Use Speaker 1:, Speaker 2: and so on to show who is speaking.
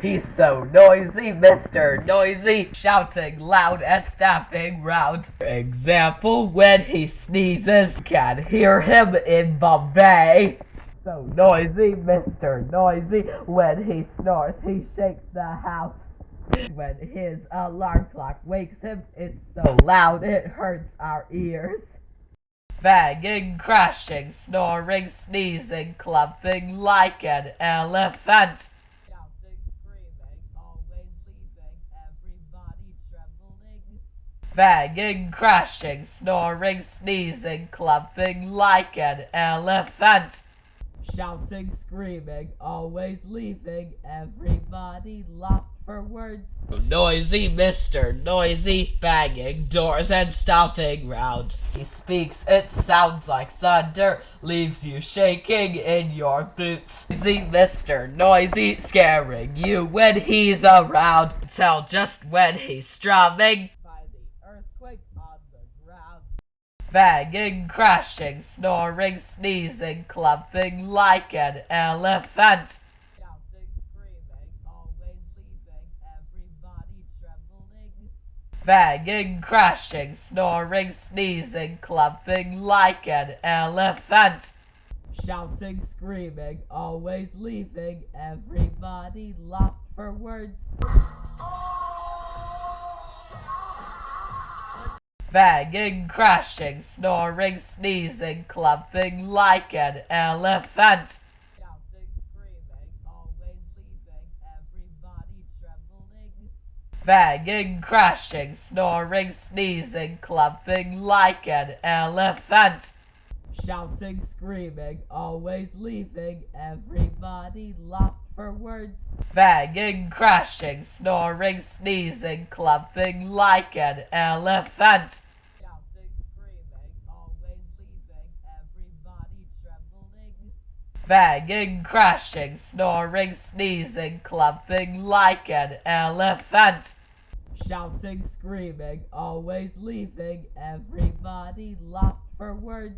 Speaker 1: He's so noisy, Mr. Noisy, shouting loud and stamping round. For example, when he sneezes, you can hear him in Bombay. So noisy, Mr. Noisy, when he snores, he shakes the house. When his alarm clock wakes him, it's so loud it hurts our ears. Banging, crashing, snoring, sneezing, clumping like an elephant. Shouting, screaming, always leaving everybody trembling. Banging, crashing, snoring, sneezing, clumping like an elephant. Shouting, screaming, always leaving everybody lost for words. Noisy, Mr. Noisy, banging doors and stomping round. He speaks, it sounds like thunder, leaves you shaking in your boots. Noisy, Mr. Noisy, scaring you when he's around. Tell just when he's strumming by the earthquake on the ground. Banging, crashing, snoring, sneezing, clumping like an elephant. Shouting, screaming, always leaving everybody trembling. Banging, crashing, snoring, sneezing, clumping like an elephant. Shouting, screaming, always leaving everybody lost for words. Banging, crashing, snoring, sneezing, clumping like an elephant. Shouting, screaming, always leaving everybody trembling. Banging, crashing, snoring, sneezing, clumping like an elephant. Shouting, screaming, always leaving everybody lost for words. Banging, crashing, snoring, sneezing, clumping like an elephant. Shouting, screaming, always leaving everybody trembling. Banging, crashing, snoring, sneezing, clumping like an elephant. Shouting, screaming, always leaving everybody lost for words.